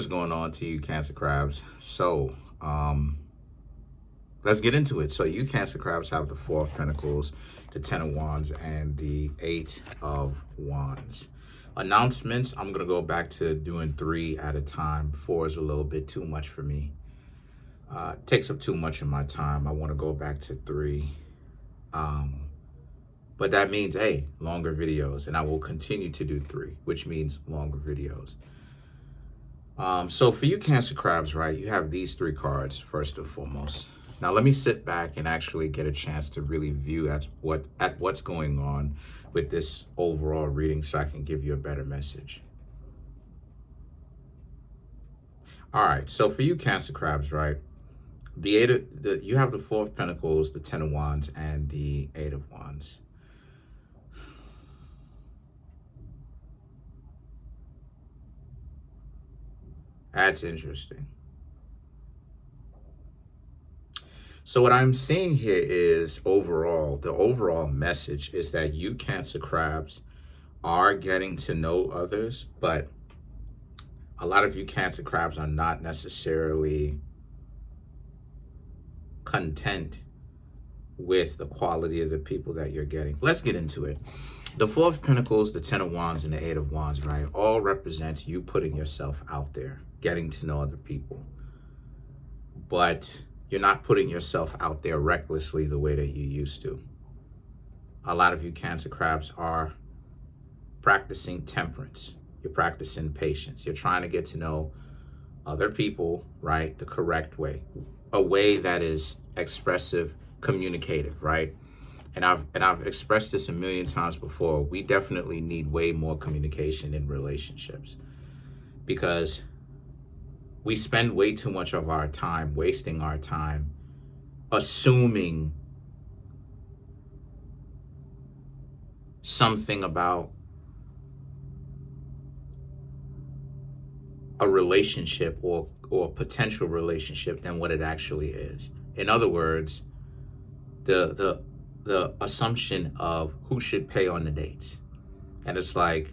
What's going on to you, Cancer Crabs? So, let's get into it. So, you Cancer Crabs have the Four of Pentacles, the Ten of Wands, and the Eight of Wands. Announcements, I'm going to go back to doing 3 at a time. 4 is a little bit too much for me. Takes up too much of my time. I want to go back to 3. But that means, hey, longer videos. And I will continue to do 3, which means longer videos. So for you Cancer Crabs, right, you have these 3 cards, first and foremost. Now let me sit back and actually get a chance to really view at what's going on with this overall reading so I can give you a better message. All right, so for you Cancer Crabs, right, you have the Four of Pentacles, the Ten of Wands, and the Eight of Wands. That's interesting. So what I'm seeing here is the overall message is that you Cancer Crabs are getting to know others, but a lot of you Cancer Crabs are not necessarily content with the quality of the people that you're getting. Let's get into it. The Four of Pentacles, the Ten of Wands, and the Eight of Wands, right, all represents you putting yourself out there, getting to know other people. But you're not putting yourself out there recklessly the way that you used to. A lot of you Cancer Crabs are practicing temperance. You're practicing patience. You're trying to get to know other people, right, the correct way. A way that is expressive, communicative, right? And I've expressed this a million times before. We definitely need way more communication in relationships because we spend way too much of our time wasting our time assuming something about a relationship or a potential relationship than what it actually is. In other words, the assumption of who should pay on the dates. And it's like,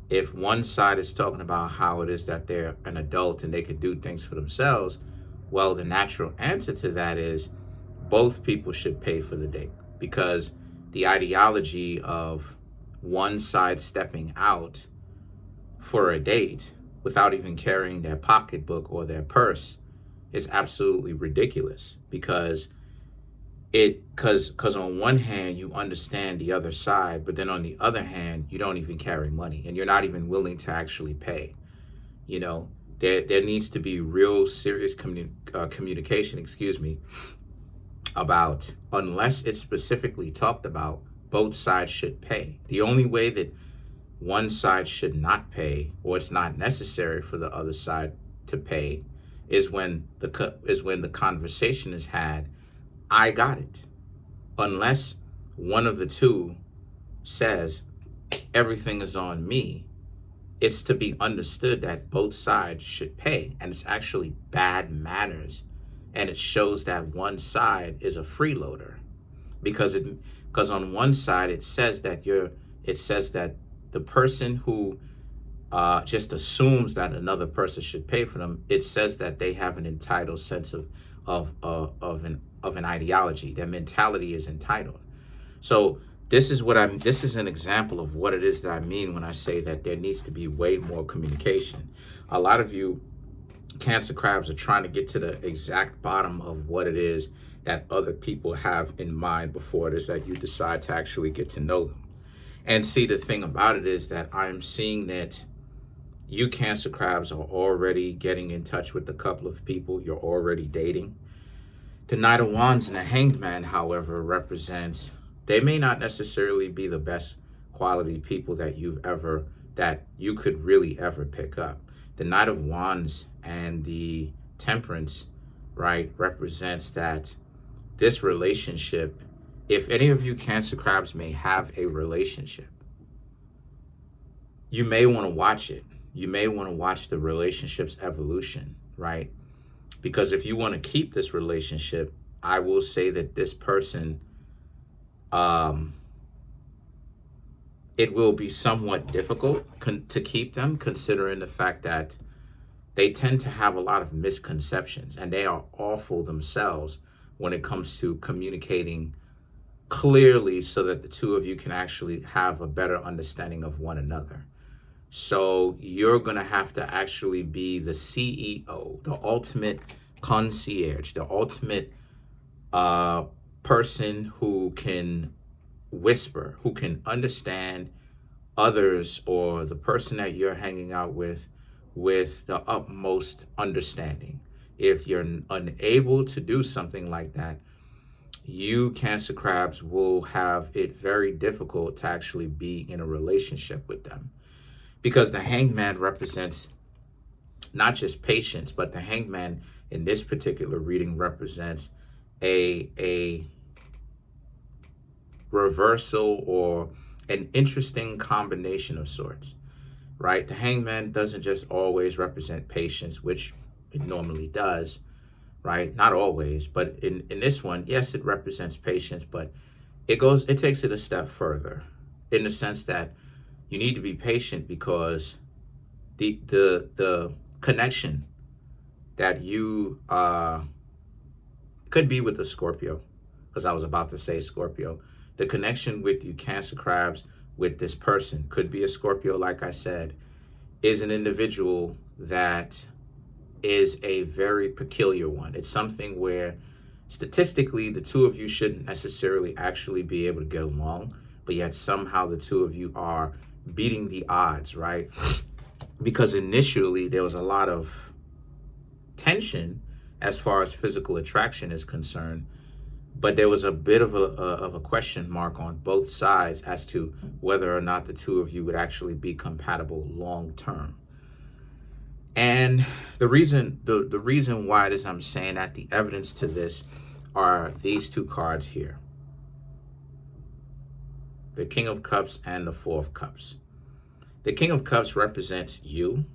if one side is talking about how it is that they're an adult and they could do things for themselves, well, the natural answer to that is both people should pay for the date, because the ideology of one side stepping out for a date without even carrying their pocketbook or their purse is absolutely ridiculous, because on one hand you understand the other side, but then on the other hand you don't even carry money and you're not even willing to actually pay. You know, there needs to be real serious communication, about, unless it's specifically talked about, both sides should pay. The only way that one side should not pay, or it's not necessary for the other side to pay, is when the conversation is had, I got it. Unless one of the two says everything is on me, it's to be understood that both sides should pay. And it's actually bad manners. And it shows that one side is a freeloader, because on one side it says that the person who just assumes that another person should pay for them, it says that they have an entitled sense of an ideology. Their mentality is entitled. So this is an example of what it is that I mean when I say that there needs to be way more communication. A lot of you Cancer Crabs are trying to get to the exact bottom of what it is that other people have in mind before it is that you decide to actually get to know them. And see, the thing about it is that I'm seeing that you Cancer Crabs are already getting in touch with a couple of people. You're already dating. The Knight of Wands and the Hanged Man, however, represents, they may not necessarily be the best quality people that you could really ever pick up. The Knight of Wands and the Temperance, right, represents that this relationship, if any of you Cancer Crabs may have a relationship, you may want to watch it. You may want to watch the relationship's evolution, right? Because if you want to keep this relationship, I will say that this person, it will be somewhat difficult to keep them, considering the fact that they tend to have a lot of misconceptions, and they are awful themselves when it comes to communicating clearly so that the two of you can actually have a better understanding of one another. So you're going to have to actually be the CEO, the ultimate concierge, the ultimate person who can whisper, who can understand others or the person that you're hanging out with the utmost understanding. If you're unable to do something like that, you Cancer crabs will have it very difficult to actually be in a relationship with them, because the hangman represents not just patience, but the hangman in this particular reading represents a reversal or an interesting combination of sorts, right? The hangman doesn't just always represent patience, which it normally does, right? Not always, but in this one, yes, it represents patience, but it takes it a step further, in the sense that you need to be patient because the connection that you could be with the Scorpio, because I was about to say Scorpio. The connection with you Cancer crabs with this person could be a Scorpio, like I said, is an individual that is a very peculiar one. It's something where statistically the two of you shouldn't necessarily actually be able to get along, but yet somehow the two of you are beating the odds, right? Because initially there was a lot of tension as far as physical attraction is concerned, but there was a bit of a question mark on both sides as to whether or not the two of you would actually be compatible long term. And the reason why it is I'm saying that, the evidence to this are these two cards here. The King of Cups and the Four of Cups. The King of Cups represents you,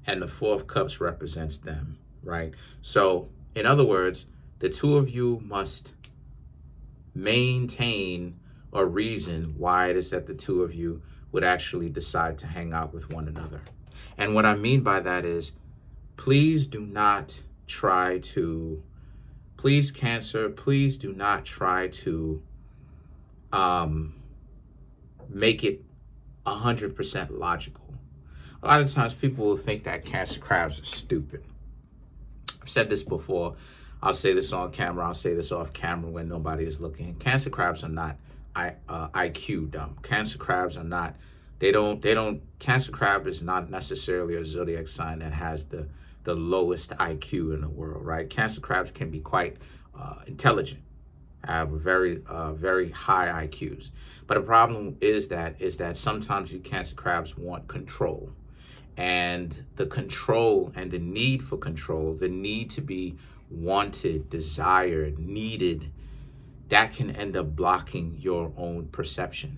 and the Four of Cups represents them, right? So, in other words, the two of you must maintain a reason why it is that the two of you would actually decide to hang out with one another. And what I mean by that is, please do not try to, please Cancer, please do not try to make it 100% logical. A lot of times people will think that Cancer crabs are stupid. I've said this before. I'll say this on camera. I'll say this off camera when nobody is looking. Cancer crabs are not IQ dumb. Cancer crabs are not, Cancer crab is not necessarily a zodiac sign that has the lowest IQ in the world, right? Cancer crabs can be quite intelligent, have very high IQs. But the problem is that sometimes you Cancer crabs want control. And the control and the need for control, the need to be wanted, desired, needed, that can end up blocking your own perception,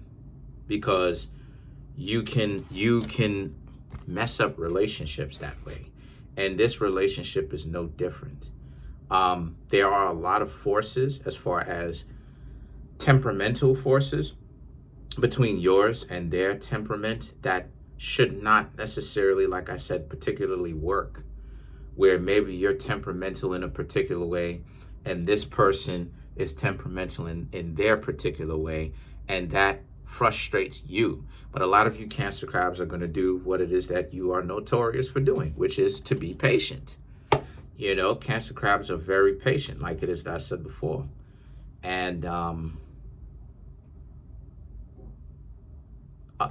because you can mess up relationships that way. And this relationship is no different. There are a lot of forces, as far as temperamental forces, between yours and their temperament that should not necessarily, like I said, particularly work, where maybe you're temperamental in a particular way and this person is temperamental in their particular way, and that frustrates you. But a lot of you Cancer crabs are going to do what it is that you are notorious for doing, which is to be patient. You know, Cancer crabs are very patient, like it is that I said before. And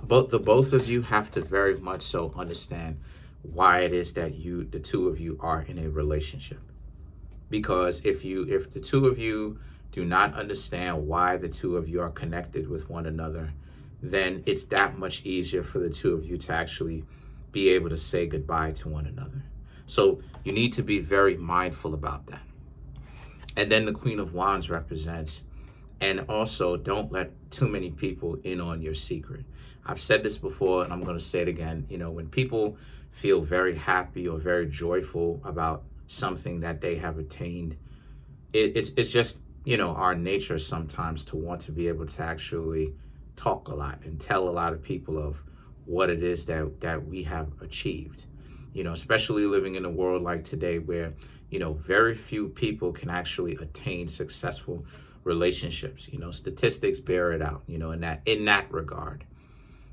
both of you have to very much so understand why it is that the two of you are in a relationship. Because if the two of you do not understand why the two of you are connected with one another, then it's that much easier for the two of you to actually be able to say goodbye to one another. So you need to be very mindful about that. And then the Queen of Wands represents, and also don't let too many people in on your secret. I've said this before and I'm going to say it again. You know, when people feel very happy or very joyful about something that they have attained, it's just, you know, our nature sometimes to want to be able to actually talk a lot and tell a lot of people of what it is that we have achieved. especially living in a world like today where, very few people can actually attain successful relationships. Statistics bear it out, in that regard,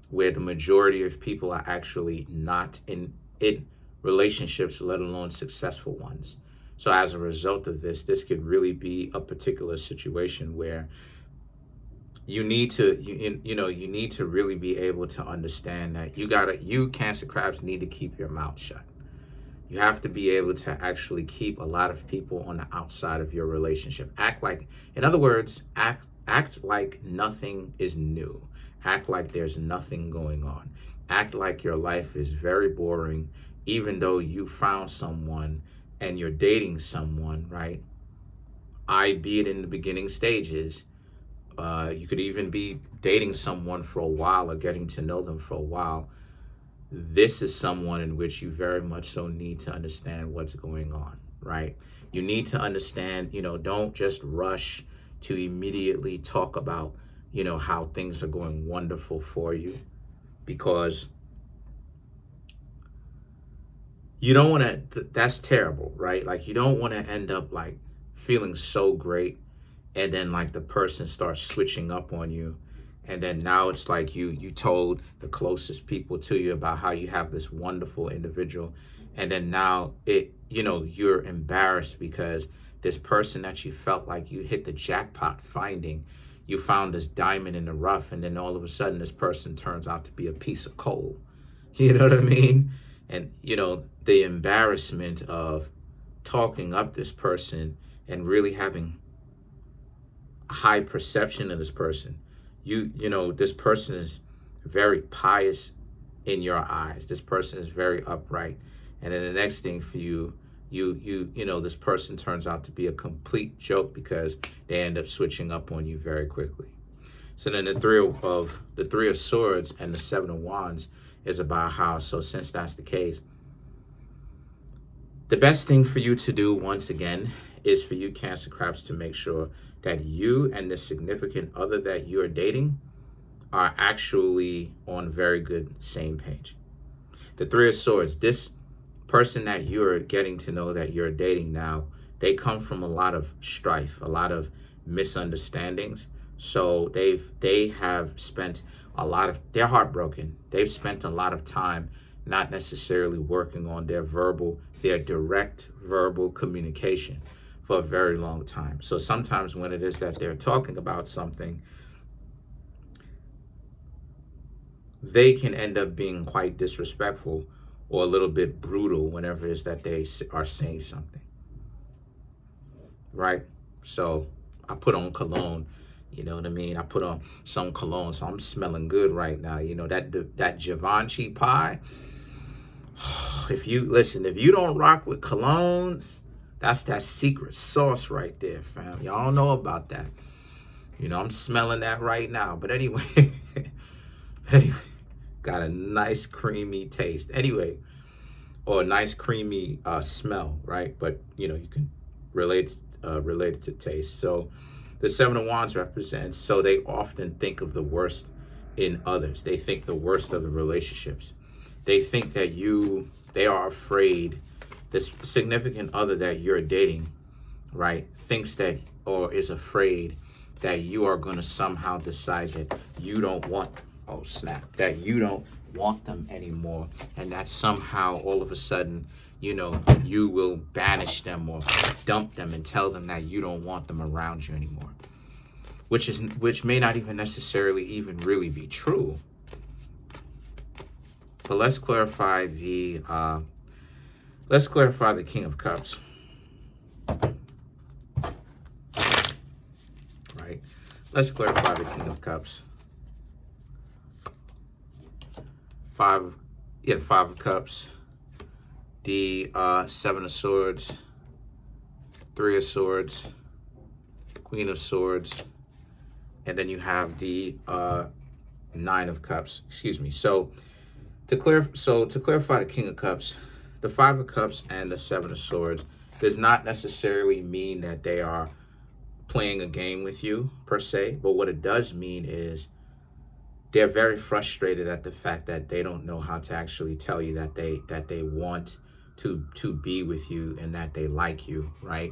where the majority of people are actually not in relationships, let alone successful ones. So as a result of this could really be a particular situation where you need to really be able to understand that you Cancer crabs need to keep your mouth shut. You have to be able to actually keep a lot of people on the outside of your relationship. In other words, act like nothing is new. Act like there's nothing going on. Act like your life is very boring, even though you found someone and you're dating someone, right? Be it in the beginning stages. You could even be dating someone for a while or getting to know them for a while. This is someone in which you very much so need to understand what's going on, right? You need to understand, don't just rush to immediately talk about, how things are going wonderful for you, because you don't want to, that's terrible, right? Like, you don't want to end up like feeling so great and then like the person starts switching up on you, and then now it's like you told the closest people to you about how you have this wonderful individual, and then now you're embarrassed because this person that you felt like you hit the jackpot finding, you found this diamond in the rough, and then all of a sudden this person turns out to be a piece of coal. You know what I mean? And the embarrassment of talking up this person and really having high perception of this person. This person is very pious in your eyes. This person is very upright. And then the next thing for you, this person turns out to be a complete joke because they end up switching up on you very quickly. So then the three of swords and the seven of wands is about how, so since that's the case, the best thing for you to do, once again, is for you Cancer crabs to make sure that you and the significant other that you're dating are actually on very good same page. The three of swords, this person that you're getting to know, that you're dating now, they come from a lot of strife, a lot of misunderstandings. So they have spent they're heartbroken. They've spent a lot of time not necessarily working on their direct verbal communication for a very long time. So sometimes when it is that they're talking about something, they can end up being quite disrespectful or a little bit brutal whenever it is that they are saying something, right? So I put on cologne, you know what I mean? I put on some cologne, so I'm smelling good right now. That Givenchy pie, if you don't rock with colognes, that's that secret sauce right there, fam. Y'all don't know about that. I'm smelling that right now. But anyway, got a nice creamy taste. Anyway, or a nice creamy smell, right? But you can relate it to taste. So the seven of wands represents, so they often think of the worst in others. They think the worst of the relationships. They think that they are afraid, this significant other that you're dating, right, thinks that, or is afraid that you are going to somehow decide that you don't want, that you don't want them anymore, and that somehow all of a sudden, you will banish them or dump them and tell them that you don't want them around you anymore, which may not even necessarily even really be true. But let's clarify the King of Cups. Right? Let's clarify the King of Cups. Five of Cups. The Seven of Swords. Three of Swords. Queen of Swords. And then you have the Nine of Cups. Excuse me. So to clarify the King of Cups, the Five of Cups and the Seven of Swords does not necessarily mean that they are playing a game with you per se, but what it does mean is they're very frustrated at the fact that they don't know how to actually tell you that they want to be with you, and that they like you, right,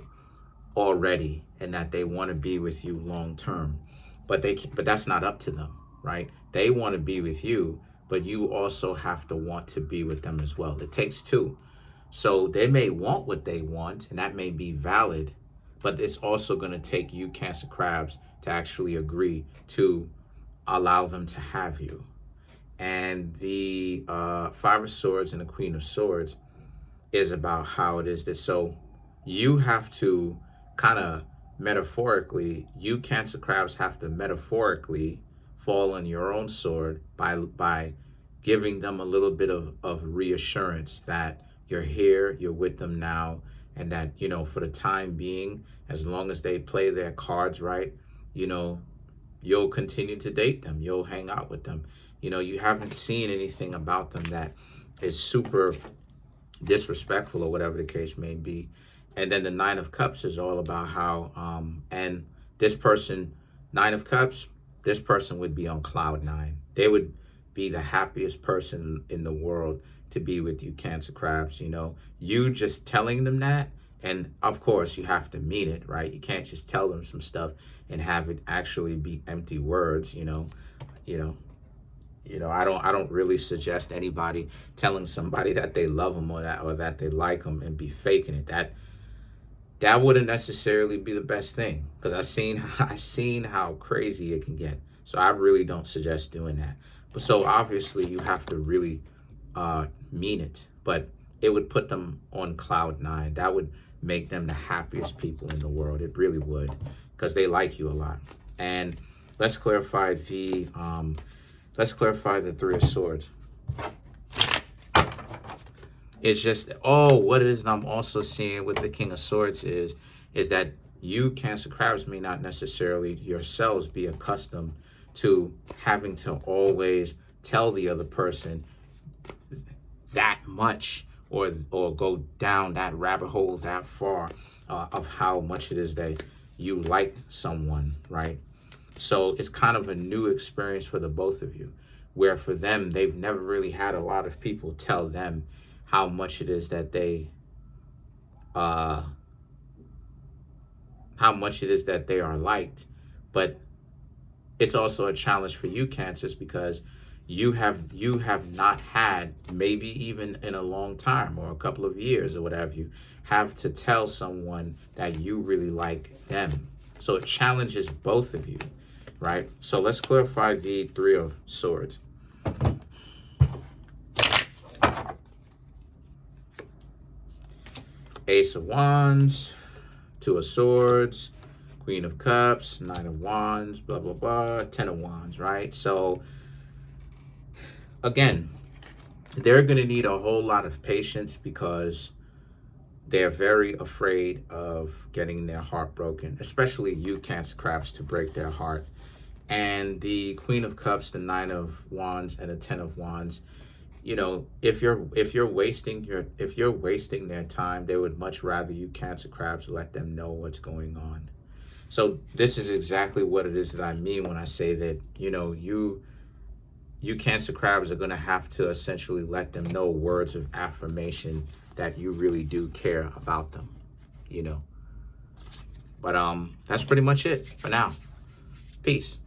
already, and that they want to be with you long term. But that's not up to them, right? They want to be with you, but you also have to want to be with them as well. It takes two. So they may want what they want, and that may be valid, but it's also going to take you, Cancer Crabs, to actually agree to allow them to have you. And the Five of Swords and the Queen of Swords is about how it is that, so you have to kind of metaphorically, you Cancer Crabs have to metaphorically fall on your own sword by giving them a little bit of reassurance that you're here, you're with them now, and that, you know, for the time being, as long as they play their cards right, you know, you'll continue to date them, you'll hang out with them. You know, you haven't seen anything about them that is super disrespectful or whatever the case may be. And then the Nine of Cups is all about how, and this person, Nine of Cups, this person would be on cloud nine. They would be the happiest person in the world to be with you, Cancer Crabs. You know, you just telling them that, and of course you have to mean it, right? You can't just tell them some stuff and have it actually be empty words. You know, I don't really suggest anybody telling somebody that they love them or that they like them and be faking it. That wouldn't necessarily be the best thing, because I seen how crazy it can get. So I really don't suggest doing that. But so obviously you have to really mean it, but it would put them on cloud nine. That would make them the happiest people in the world. It really would, because they like you a lot. And let's clarify the Three of Swords. It's just, what it is that I'm also seeing with the King of Swords is that you, Cancer Crabs, may not necessarily yourselves be accustomed to having to always tell the other person that much, or go down that rabbit hole that far of how much it is that you like someone, right? So it's kind of a new experience for the both of you, where for them, they've never really had a lot of people tell them how much it is that they are liked. But it's also a challenge for you, Cancers, because you have not had, maybe even in a long time or a couple of years or whatever, you have to tell someone that you really like them. So it challenges both of you, right? So let's clarify the Three of Swords. Ace of Wands, Two of Swords, Queen of Cups, Nine of Wands, blah, blah, blah, Ten of Wands, right? So again, they're going to need a whole lot of patience, because they're very afraid of getting their heart broken, especially you, Cancer Crabs, to break their heart. And the Queen of Cups, the Nine of Wands, and the Ten of Wands, you know, if you're wasting their time, they would much rather you, Cancer Crabs, let them know what's going on. So this is exactly what it is that I mean when I say that, you know, you Cancer Crabs are going to have to essentially let them know words of affirmation that you really do care about them, you know. But that's pretty much it for now. Peace.